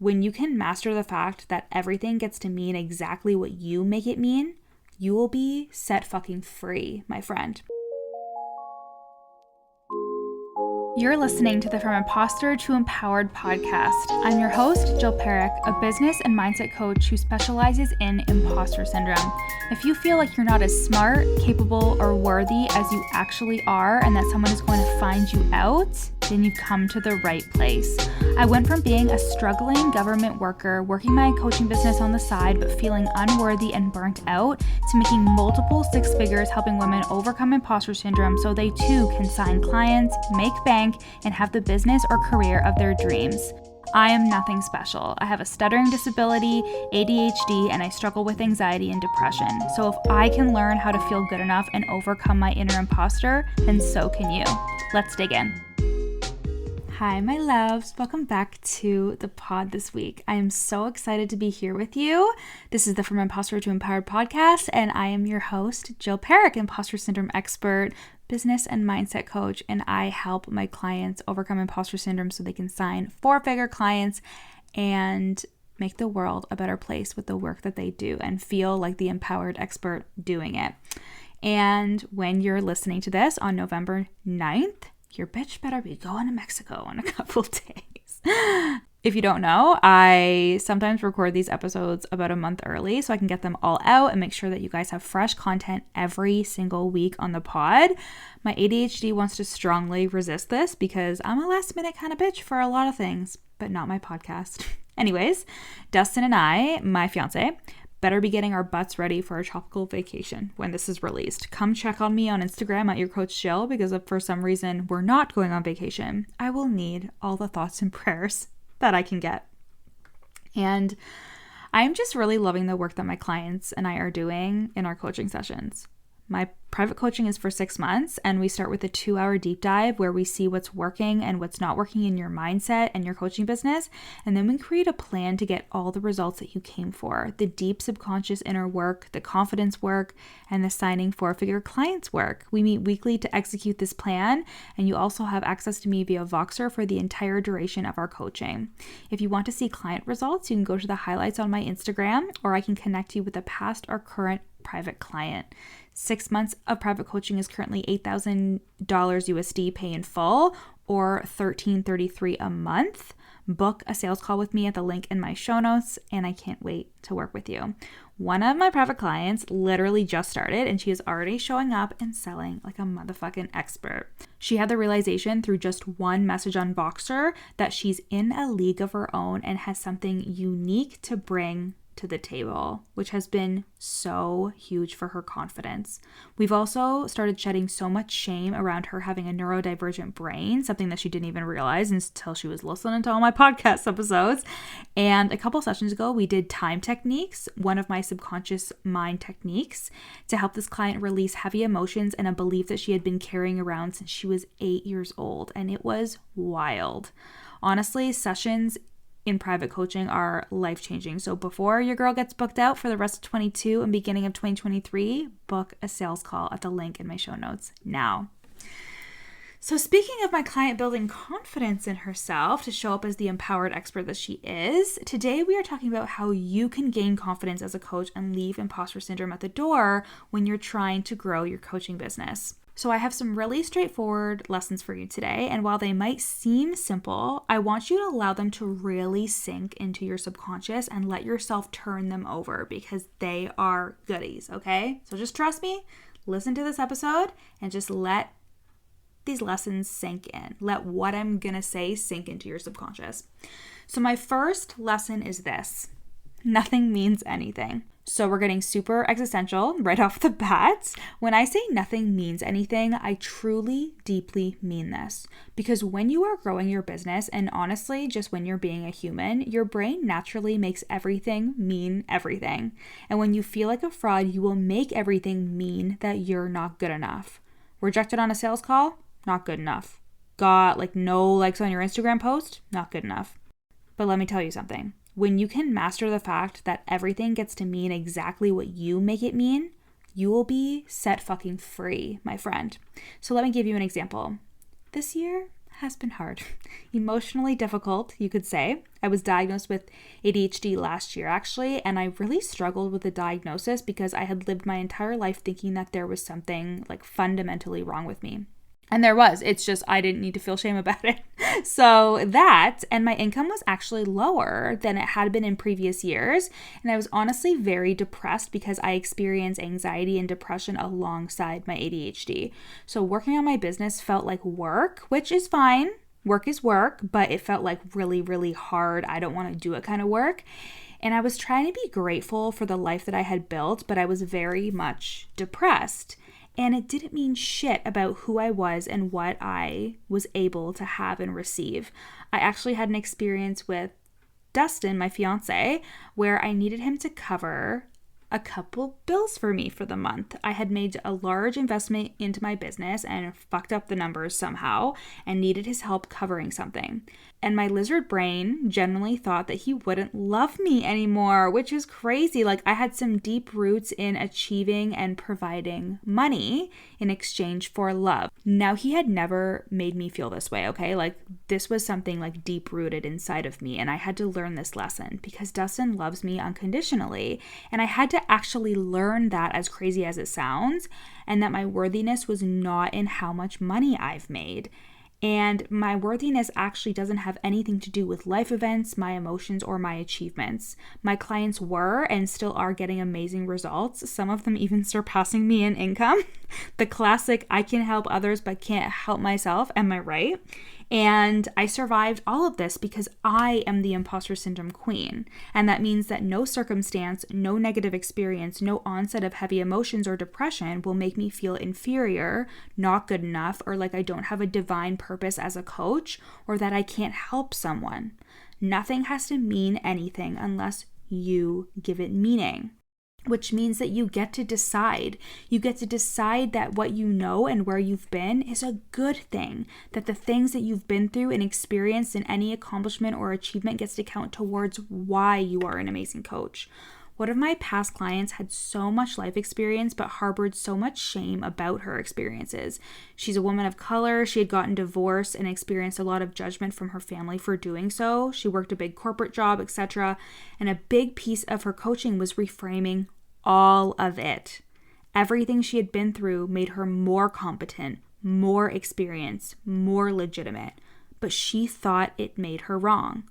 When you can master the fact that everything gets to mean exactly what you make it mean, you will be set fucking free, my friend. You're listening to the From Imposter to Empowered podcast. I'm your host, Jill Perrick, a business and mindset coach who specializes in imposter syndrome. If you feel like you're not as smart, capable, or worthy as you actually are, and that someone is going to find you out, then you've come to the right place. I went from being a struggling government worker, working my coaching business on the side, but feeling unworthy and burnt out, to making multiple six figures helping women overcome imposter syndrome so they too can sign clients, make bank, and have the business or career of their dreams. I am nothing special. I have a stuttering disability, ADHD, and I struggle with anxiety and depression. So if I can learn how to feel good enough and overcome my inner imposter, then so can you. Let's dig in. Hi, my loves. Welcome back to the pod this week. I am so excited to be here with you. This is the From Imposter to Empowered podcast, and I am your host, Jill Perrick, imposter syndrome expert, business and mindset coach, and I help my clients overcome imposter syndrome so they can sign four-figure clients and make the world a better place with the work that they do and feel like the empowered expert doing it. And when you're listening to this on November 9th, your bitch better be going to Mexico in a couple days. If you don't know, I sometimes record these episodes about a month early so I can get them all out and make sure that you guys have fresh content every single week on the pod. My ADHD wants to strongly resist this because I'm a last minute kind of bitch for a lot of things, but not my podcast. Anyways, Dustin and I, my fiance, better be getting our butts ready for a tropical vacation when this is released. Come check on me on Instagram at your coach Jill, because if for some reason we're not going on vacation, I will need all the thoughts and prayers that I can get. And I'm just really loving the work that my clients and I are doing in our coaching sessions. My private coaching is for 6 months, and we start with a 2-hour deep dive where we see what's working and what's not working in your mindset and your coaching business. And then we create a plan to get all the results that you came for: the deep subconscious inner work, the confidence work, and the signing four-figure clients work. We meet weekly to execute this plan, and you also have access to me via Voxer for the entire duration of our coaching. If you want to see client results, you can go to the highlights on my Instagram, or I can connect you with a past or current private client. 6 months of private coaching is currently $8,000 USD pay in full, or $1,333 a month. Book a sales call with me at the link in my show notes, and I can't wait to work with you. One of my private clients literally just started, and she is already showing up and selling like a motherfucking expert. She had the realization through just one message on Voxer that she's in a league of her own and has something unique to bring to the table, which has been so huge for her confidence. We've also started shedding so much shame around her having a neurodivergent brain, something that she didn't even realize until she was listening to all my podcast episodes. And a couple sessions ago, we did time techniques, one of my subconscious mind techniques, to help this client release heavy emotions and a belief that she had been carrying around since she was 8 years old. And it was wild. Honestly, sessions in private coaching are life-changing. So before your girl gets booked out for the rest of 22 and beginning of 2023, book a sales call at the link in my show notes now. So speaking of my client building confidence in herself to show up as the empowered expert that she is, today we are talking about how you can gain confidence as a coach and leave imposter syndrome at the door when you're trying to grow your coaching business. So I have some really straightforward lessons for you today, and while they might seem simple, I want you to allow them to really sink into your subconscious and let yourself turn them over, because they are goodies, okay? So just trust me, listen to this episode, and just let these lessons sink in. Let what I'm gonna say sink into your subconscious. So my first lesson is this: nothing means anything. So we're getting super existential right off the bat. When I say nothing means anything, I truly, deeply mean this. Because when you are growing your business, and honestly, just when you're being a human, your brain naturally makes everything mean everything. And when you feel like a fraud, you will make everything mean that you're not good enough. Rejected on a sales call? Not good enough. Got no likes on your Instagram post? Not good enough. But let me tell you something. When you can master the fact that everything gets to mean exactly what you make it mean, you will be set fucking free, my friend. So let me give you an example. This year has been hard. Emotionally difficult, you could say. I was diagnosed with ADHD last year, actually, and I really struggled with the diagnosis because I had lived my entire life thinking that there was something like fundamentally wrong with me. And there was. It's just I didn't need to feel shame about it. So that, and my income was actually lower than it had been in previous years. And I was honestly very depressed because I experienced anxiety and depression alongside my ADHD. So working on my business felt like work, which is fine. Work is work, but it felt like really, really hard. I don't want to do it kind of work. And I was trying to be grateful for the life that I had built, but I was very much depressed. And it didn't mean shit about who I was and what I was able to have and receive. I actually had an experience with Dustin, my fiance, where I needed him to cover a couple bills for me for the month. I had made a large investment into my business and fucked up the numbers somehow and needed his help covering something. And my lizard brain generally thought that he wouldn't love me anymore, which is crazy. Like, I had some deep roots in achieving and providing money in exchange for love. Now, he had never made me feel this way, okay? Like, this was something like deep rooted inside of me, and I had to learn this lesson because Dustin loves me unconditionally, and I had to actually learn that, as crazy as it sounds, and that my worthiness was not in how much money I've made. And my worthiness actually doesn't have anything to do with life events, my emotions, or my achievements. My clients were and still are getting amazing results, some of them even surpassing me in income. The classic, I can help others but can't help myself, am I right? And I survived all of this because I am the imposter syndrome queen. And that means that no circumstance, no negative experience, no onset of heavy emotions or depression will make me feel inferior, not good enough, or like I don't have a divine purpose as a coach, or that I can't help someone. Nothing has to mean anything unless you give it meaning. Which means that you get to decide. You get to decide that what you know and where you've been is a good thing. That the things that you've been through and experienced in any accomplishment or achievement gets to count towards why you are an amazing coach. One of my past clients had so much life experience but harbored so much shame about her experiences. She's a woman of color. She had gotten divorced and experienced a lot of judgment from her family for doing so. She worked a big corporate job, etc. And a big piece of her coaching was reframing all of it. Everything she had been through made her more competent, more experienced, more legitimate, but she thought it made her wrong.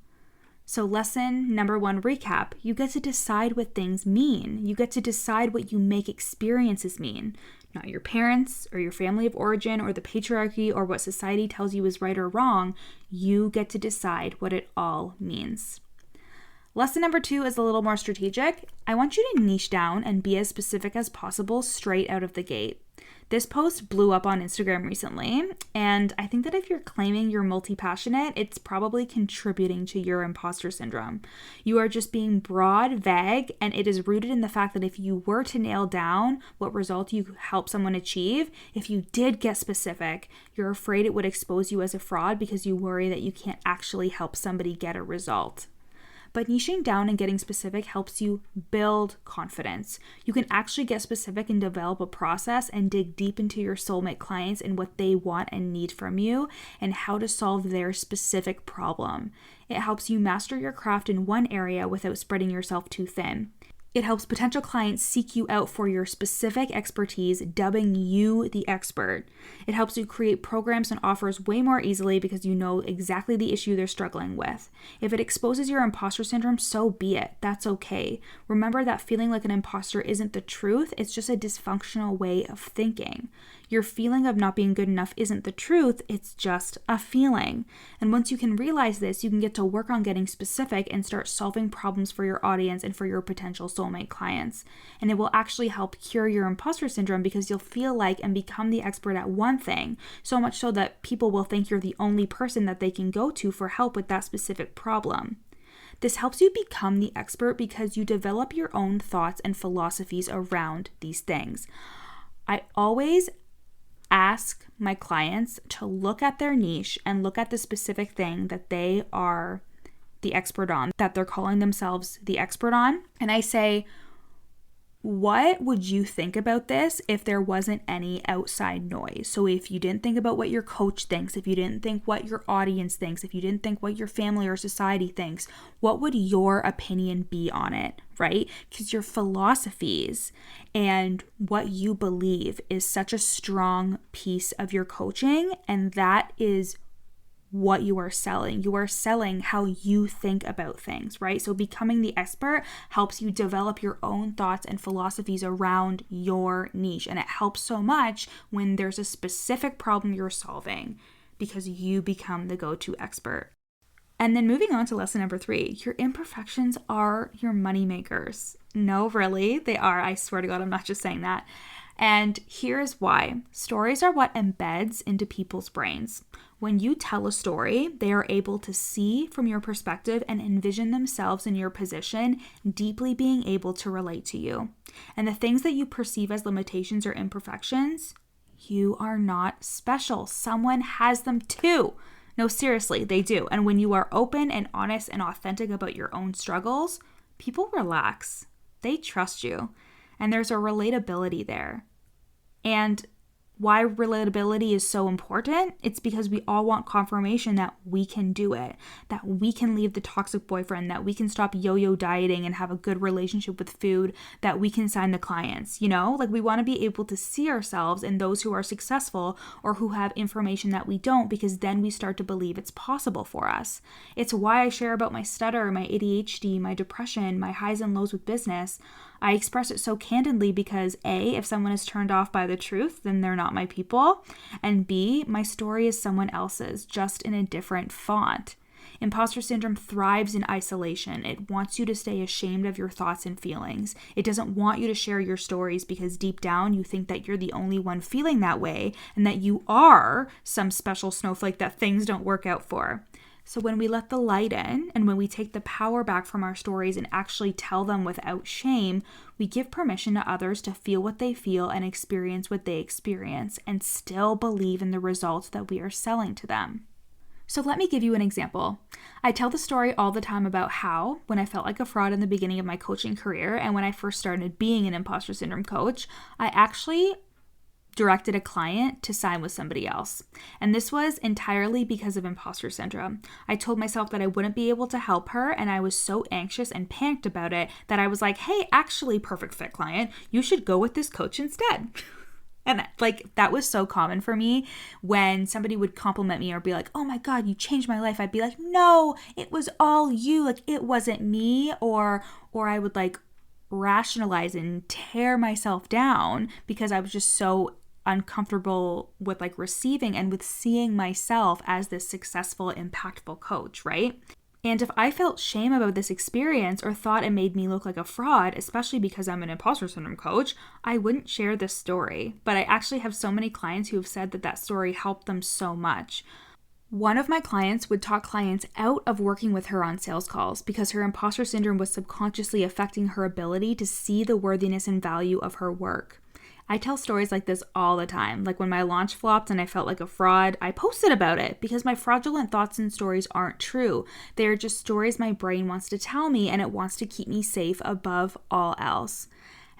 So lesson number 1 recap, you get to decide what things mean. You get to decide what you make experiences mean. Not your parents or your family of origin or the patriarchy or what society tells you is right or wrong. You get to decide what it all means. Lesson number 2 is a little more strategic. I want you to niche down and be as specific as possible straight out of the gate. This post blew up on Instagram recently, and I think that if you're claiming you're multi-passionate, it's probably contributing to your imposter syndrome. You are just being broad, vague, and it is rooted in the fact that if you were to nail down what result you help someone achieve, if you did get specific, you're afraid it would expose you as a fraud because you worry that you can't actually help somebody get a result. But niching down and getting specific helps you build confidence. You can actually get specific and develop a process and dig deep into your soulmate clients and what they want and need from you and how to solve their specific problem. It helps you master your craft in one area without spreading yourself too thin. It helps potential clients seek you out for your specific expertise, dubbing you the expert. It helps you create programs and offers way more easily because you know exactly the issue they're struggling with. If it exposes your imposter syndrome, so be it. That's okay. Remember that feeling like an imposter isn't the truth. It's just a dysfunctional way of thinking. Your feeling of not being good enough isn't the truth. It's just a feeling. And once you can realize this, you can get to work on getting specific and start solving problems for your audience and for your potential soulmate clients. And it will actually help cure your imposter syndrome because you'll feel like and become the expert at one thing, so much so that people will think you're the only person that they can go to for help with that specific problem. This helps you become the expert because you develop your own thoughts and philosophies around these things. I always ask my clients to look at their niche and look at the specific thing that they are the expert on, that they're calling themselves the expert on. And I say, What would you think about this if there wasn't any outside noise? So if you didn't think about what your coach thinks, if you didn't think what your audience thinks, if you didn't think what your family or society thinks, what would your opinion be on it, right? Because your philosophies and what you believe is such a strong piece of your coaching, and that is what you are selling. You are selling how you think about things, right? So becoming the expert helps you develop your own thoughts and philosophies around your niche. And it helps so much when there's a specific problem you're solving because you become the go-to expert. And then moving on to lesson number 3, your imperfections are your money makers. No, really, they are. I swear to God, I'm not just saying that. And here's why. Stories are what embeds into people's brains. When you tell a story, they are able to see from your perspective and envision themselves in your position, deeply being able to relate to you. And the things that you perceive as limitations or imperfections, you are not special. Someone has them too. No, seriously, they do. And when you are open and honest and authentic about your own struggles, people relax. They trust you. And there's a relatability there. And why relatability is so important? It's because we all want confirmation that we can do it, that we can leave the toxic boyfriend, that we can stop yo-yo dieting and have a good relationship with food, that we can sign the clients, Like we want to be able to see ourselves in those who are successful or who have information that we don't, because then we start to believe it's possible for us. It's why I share about my stutter, my ADHD, my depression, my highs and lows with business. I express it so candidly because A, if someone is turned off by the truth, then they're not my people. And B, my story is someone else's, just in a different font. Imposter syndrome thrives in isolation. It wants you to stay ashamed of your thoughts and feelings. It doesn't want you to share your stories because deep down you think that you're the only one feeling that way and that you are some special snowflake that things don't work out for. So when we let the light in and when we take the power back from our stories and actually tell them without shame, we give permission to others to feel what they feel and experience what they experience and still believe in the results that we are selling to them. So let me give you an example. I tell the story all the time about how, when I felt like a fraud in the beginning of my coaching career and when I first started being an imposter syndrome coach, I actually directed a client to sign with somebody else. And this was entirely because of imposter syndrome. I told myself that I wouldn't be able to help her, and I was so anxious and panicked about it that I was like, hey, actually, perfect fit client, you should go with this coach instead. And that was so common for me when somebody would compliment me or be like, oh my God, you changed my life. I'd be like, no, it was all you. It wasn't me. Or I would rationalize and tear myself down because I was just so uncomfortable with receiving and with seeing myself as this successful, impactful coach, right? And if I felt shame about this experience or thought it made me look like a fraud, especially because I'm an imposter syndrome coach, I wouldn't share this story. But I actually have so many clients who have said that story helped them so much. One of my clients would talk clients out of working with her on sales calls because her imposter syndrome was subconsciously affecting her ability to see the worthiness and value of her work. I tell stories like this all the time. When my launch flopped and I felt like a fraud, I posted about it because my fraudulent thoughts and stories aren't true. They are just stories my brain wants to tell me, and it wants to keep me safe above all else.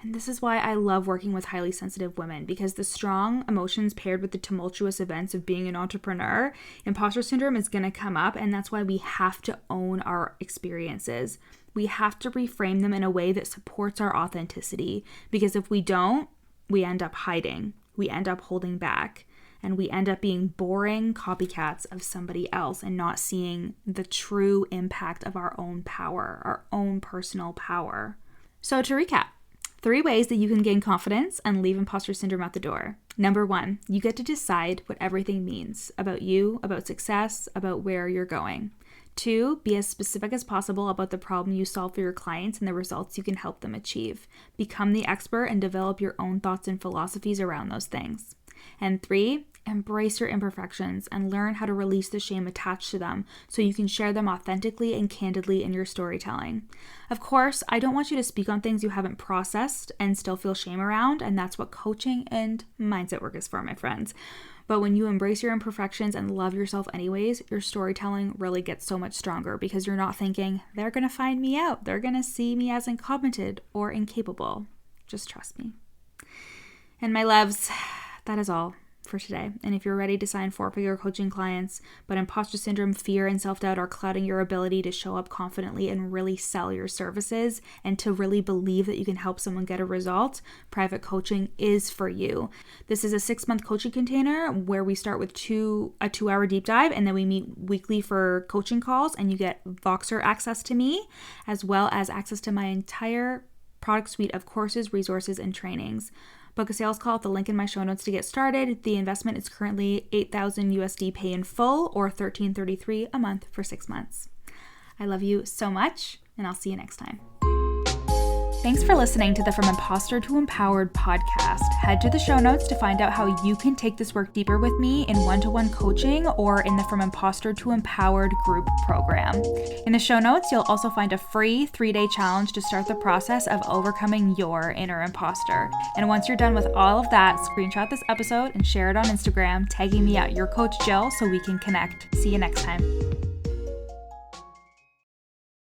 And this is why I love working with highly sensitive women, because the strong emotions paired with the tumultuous events of being an entrepreneur, imposter syndrome is going to come up, and that's why we have to own our experiences. We have to reframe them in a way that supports our authenticity, because if we don't, we end up hiding, we end up holding back, and we end up being boring copycats of somebody else and not seeing the true impact of our own power, our own personal power. So to recap, 3 ways that you can gain confidence and leave imposter syndrome at the door. Number 1, you get to decide what everything means about you, about success, about where you're going. 2, be as specific as possible about the problem you solve for your clients and the results you can help them achieve. Become the expert and develop your own thoughts and philosophies around those things. And 3, embrace your imperfections and learn how to release the shame attached to them so you can share them authentically and candidly in your storytelling. Of course, I don't want you to speak on things you haven't processed and still feel shame around, and that's what coaching and mindset work is for, my friends. But when you embrace your imperfections and love yourself anyways, your storytelling really gets so much stronger because you're not thinking, they're going to find me out. They're going to see me as incompetent or incapable. Just trust me. And my loves, that is all for today. And if you're ready to sign 4-figure coaching clients, but imposter syndrome, fear, and self-doubt are clouding your ability to show up confidently and really sell your services and to really believe that you can help someone get a result, private coaching is for you. This is a 6-month coaching container where we start with a 2-hour deep dive, and then we meet weekly for coaching calls, and you get Voxer access to me, as well as access to my entire product suite of courses, resources, and trainings. Book a sales call at the link in my show notes to get started. The investment is currently $8,000 USD pay in full or $1,333 a month for 6 months. I love you so much, and I'll see you next time. Thanks for listening to the From Imposter to Empowered podcast. Head to the show notes to find out how you can take this work deeper with me in one-to-one coaching or in the From Imposter to Empowered group program. In the show notes, you'll also find a free 3-day challenge to start the process of overcoming your inner imposter. And once you're done with all of that, screenshot this episode and share it on Instagram, tagging me at your coach Jill so we can connect. See you next time.